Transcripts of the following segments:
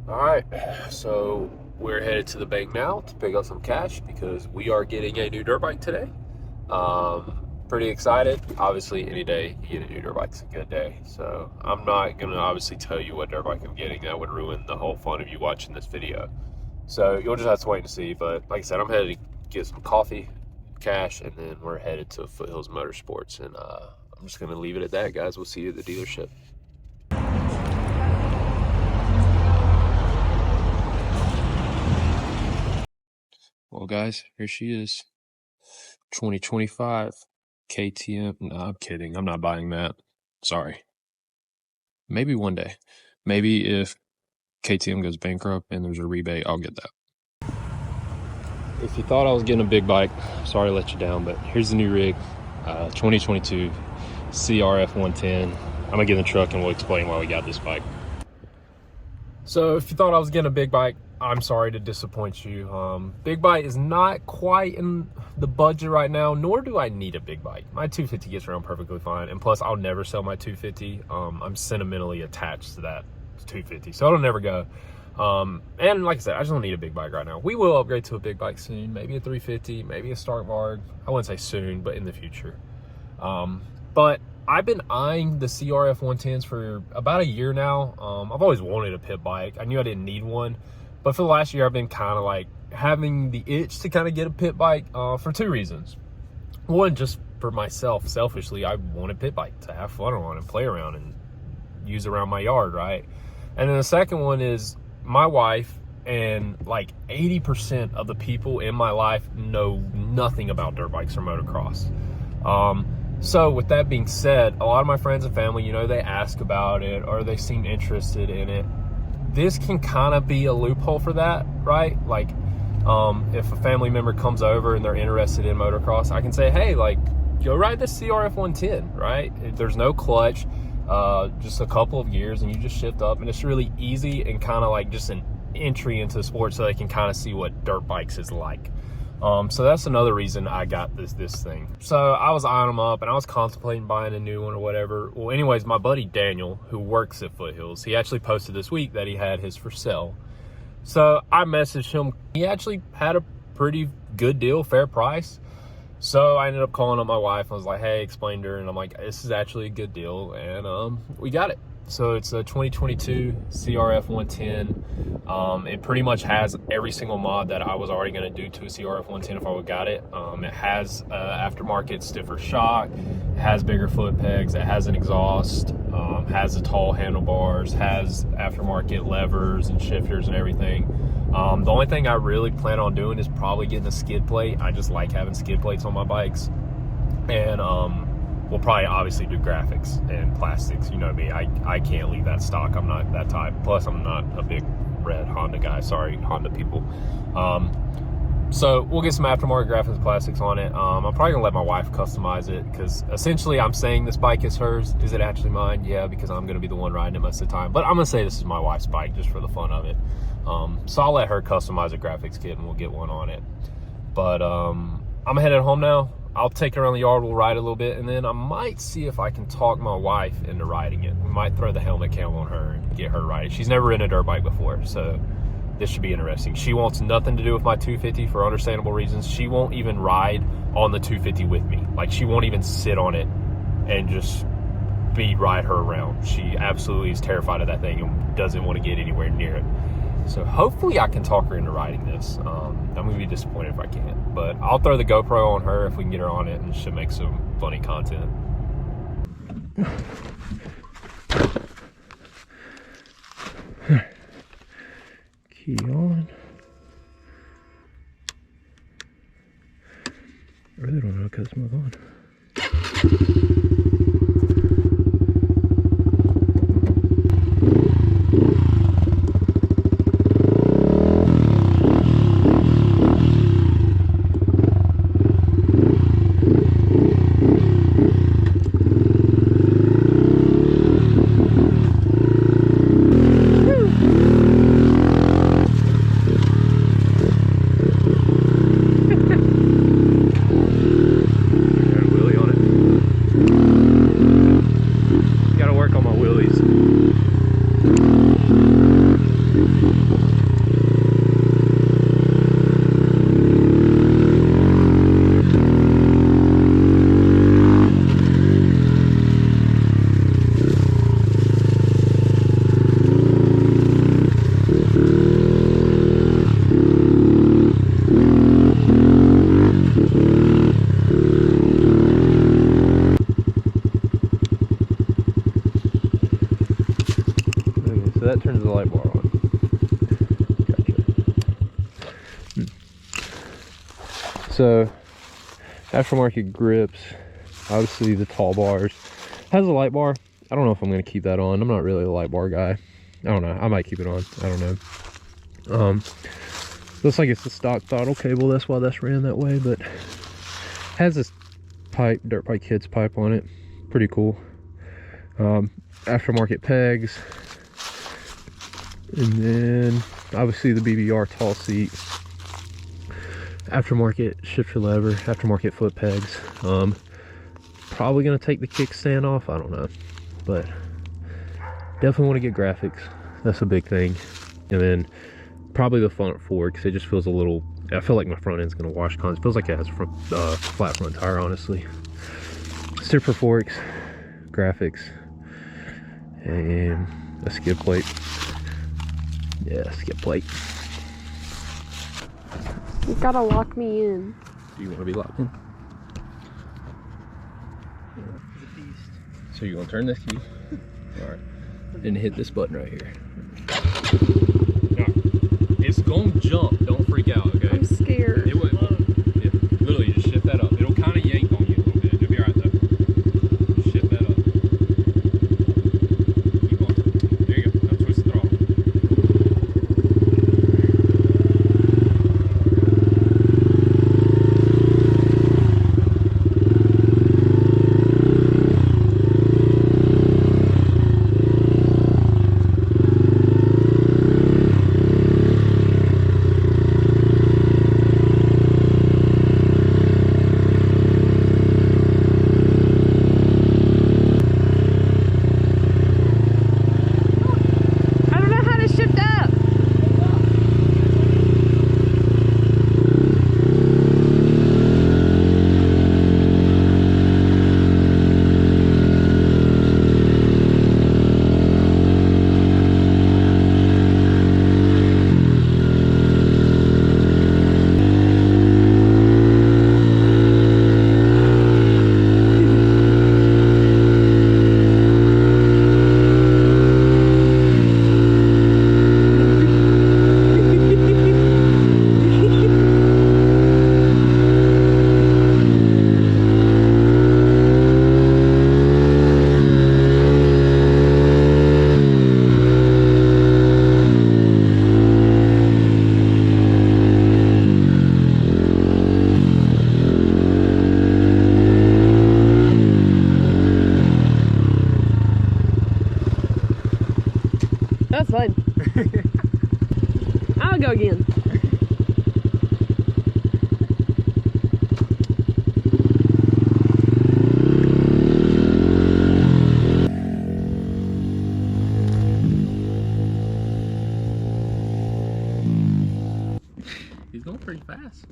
All right, so we're headed to the bank now to pick up some cash because we are getting a new dirt bike today. Pretty excited. Obviously, any day you get a new dirt bike's a good day. So I'm not gonna obviously tell you what dirt bike I'm getting. That would ruin the whole fun of you watching this video. So you'll just have to wait and see. But like I said, I'm headed to get some coffee, cash, and then we're headed to Foothills Motorsports. And I'm just gonna leave it at that, guys. We'll see you at the dealership. Well, guys, here she is. 2025 KTM. No, I'm kidding. I'm not buying that. Sorry. Maybe one day. Maybe if KTM goes bankrupt and there's a rebate, I'll get that. If you thought I was getting a big bike, sorry to let you down, but here's the new rig. 2022 CRF 110. I'm gonna get in the truck and we'll explain why we got this bike. So if you thought I was getting a big bike, I'm sorry to disappoint you. Big bike is not quite in the budget right now, nor do I need a big bike. My 250 gets around perfectly fine, and plus I'll never sell my 250. I'm sentimentally attached to that 250, so it'll never go. And like I said, I just don't need a big bike right now. We will upgrade to a big bike soon, maybe a 350, maybe a Stark Varg. I wouldn't say soon, but in the future. But I've been eyeing the CRF 110s for about a year now. I've always wanted a pit bike. I knew I didn't need one, but for the last year, I've been kind of like having the itch to kind of get a pit bike for two reasons. One, just for myself, selfishly, I want a pit bike to have fun on and play around and use around my yard, right? And then the second one is my wife and like 80% of the people in my life know nothing about dirt bikes or motocross. So with that being said, a lot of my friends and family, you know, they ask about it or they seem interested in it. This can kind of be a loophole for that, right? Like, if a family member comes over and they're interested in motocross, I can say, hey, like, go ride this CRF 110, right? There's no clutch, just a couple of gears and you just shift up, and it's really easy and kind of like just an entry into the sport so they can kind of see what dirt bikes is like. So that's another reason I got this thing. So I was eyeing them up and I was contemplating buying a new one or whatever. Well, anyways, my buddy Daniel, who works at Foothills, he actually posted this week that he had his for sale. So I messaged him. He actually had a pretty good deal, fair price. So I ended up calling up my wife. I was like, hey, explained to her, and I'm like, this is actually a good deal, and we got it. So it's a 2022 CRF 110. It pretty much has every single mod that I was already going to do to a CRF 110 if I would got it. It has aftermarket stiffer shock, it has bigger foot pegs, it has an exhaust, has the tall handlebars, has aftermarket levers and shifters and everything. The only thing I really plan on doing is probably getting a skid plate. I just like having skid plates on my bikes. And we'll probably obviously do graphics and plastics. You know me, I can't leave that stock. I'm not that type. Plus, I'm not a big red Honda guy. Sorry, Honda people. So we'll get some aftermarket graphics and plastics on it. I'm probably gonna let my wife customize it because essentially I'm saying this bike is hers. Is it actually mine? Yeah, because I'm gonna be the one riding it most of the time. But I'm gonna say this is my wife's bike just for the fun of it. So I'll let her customize a graphics kit and we'll get one on it. But I'm headed home now. I'll take her around the yard, we'll ride a little bit, and then I might see if I can talk my wife into riding it. We might throw the helmet cam on her and get her riding. She's never ridden a dirt bike before, so this should be interesting. She wants nothing to do with my 250 for understandable reasons. She won't even ride on the 250 with me. Like, she won't even sit on it and just ride her around. She absolutely is terrified of that thing and doesn't want to get anywhere near it. So hopefully I can talk her into riding this. I'm gonna be disappointed if I can't, but I'll throw the GoPro on her if we can get her on it, and she'll make some funny content. Key on. I really don't know how to move on. light bar on. Gotcha. So, aftermarket grips, obviously the tall bars. Has a light bar. I don't know if I'm going to keep that on. I'm not really a light bar guy. I don't know. I might keep it on. I don't know. Looks like it's the stock throttle cable. That's why that's ran that way. But has this pipe, Dirt Bike Kids pipe on it. Pretty cool. Aftermarket pegs. And then obviously the BBR tall seat. Aftermarket shifter lever. Aftermarket foot pegs. Probably going to take the kickstand off. I don't know. But definitely want to get graphics. That's a big thing. And then probably the front forks. It just feels a little, I feel like my front end's going to wash cons. It feels like it has a flat front tire, honestly. Stiffer forks, graphics, and a skid plate. Yeah, skid plate. You gotta lock me in. Do you want to be locked in? So you're going to turn this key. Alright. And hit this button right here. It's going to jump. Don't freak out, okay? I'm scared. It will. Yeah, literally, just shift that up. It'll kind of yank on you a little bit. You'll be alright though. Just shift that up. Keep on. There you go. Now twist the throttle. That's fun. I'll go again. He's going pretty fast.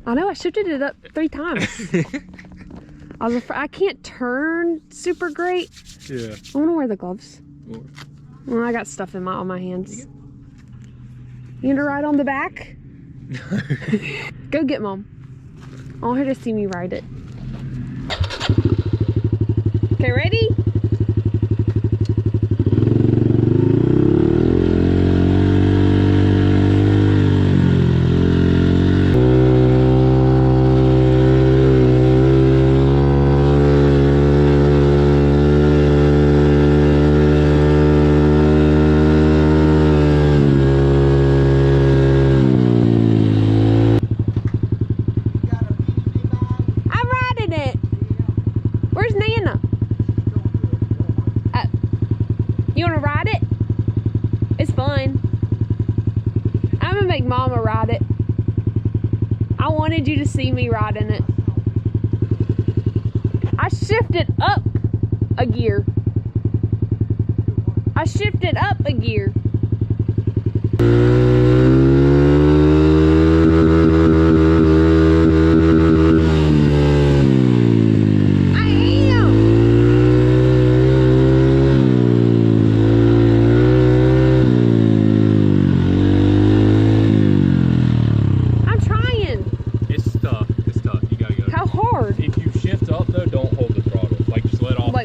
I know, I shifted it up 3 times. I was afraid, I can't turn super great. Yeah. I want to wear the gloves. More. Well, I got stuff in on my hands. You gonna ride on the back? Go get Mom. I want her to see me ride it. Okay, ready? Mama ride it. I wanted you to see me riding it. I shifted up a gear. I shifted up a gear.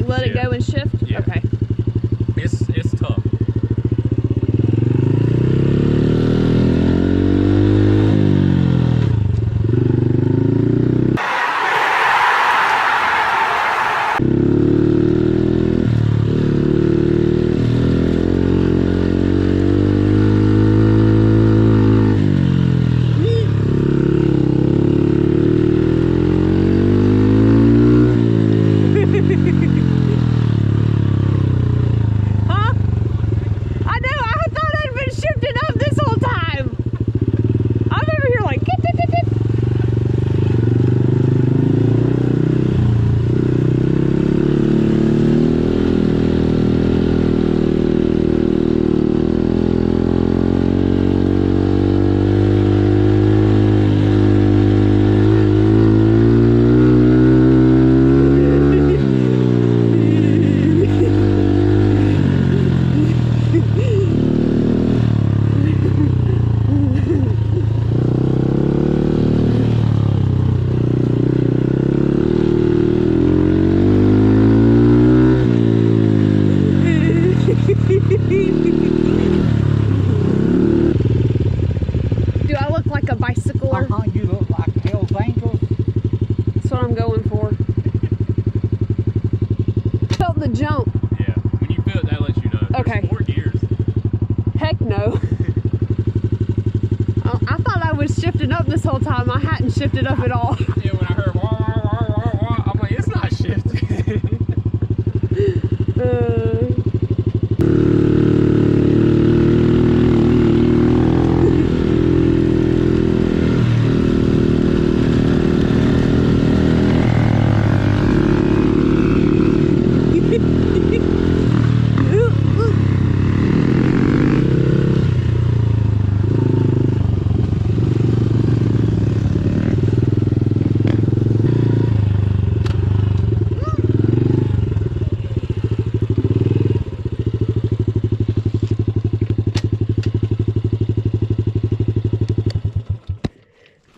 Let it go and shift? Yeah. Okay. It's tough. was shifting up this whole time. I hadn't shifted up at all. Yeah, when I heard wah, wah, wah, wah, wah, I'm like, it's not shifting.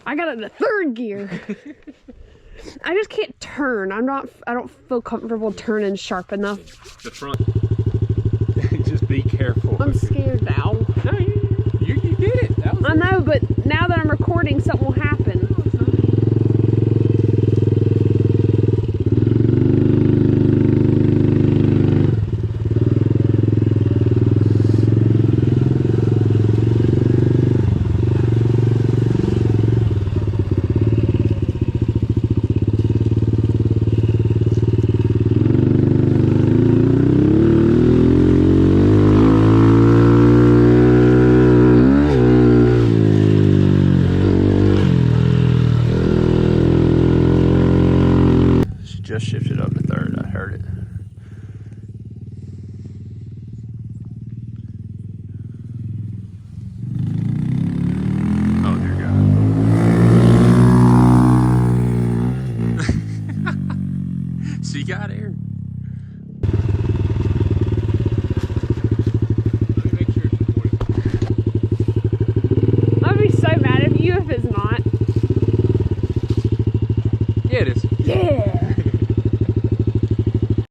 I got it in the third gear. I just can't turn. I don't feel comfortable turning sharp enough. The front. Just be careful. I'm scared now. No, you did it. That was I know, but now that I'm recording, something will happen. Just shifted up to third. I heard it. Oh dear God. She got air. Let me make sure it's recording. I'd be so mad at you if it's not. Yeah, it is. Yeah.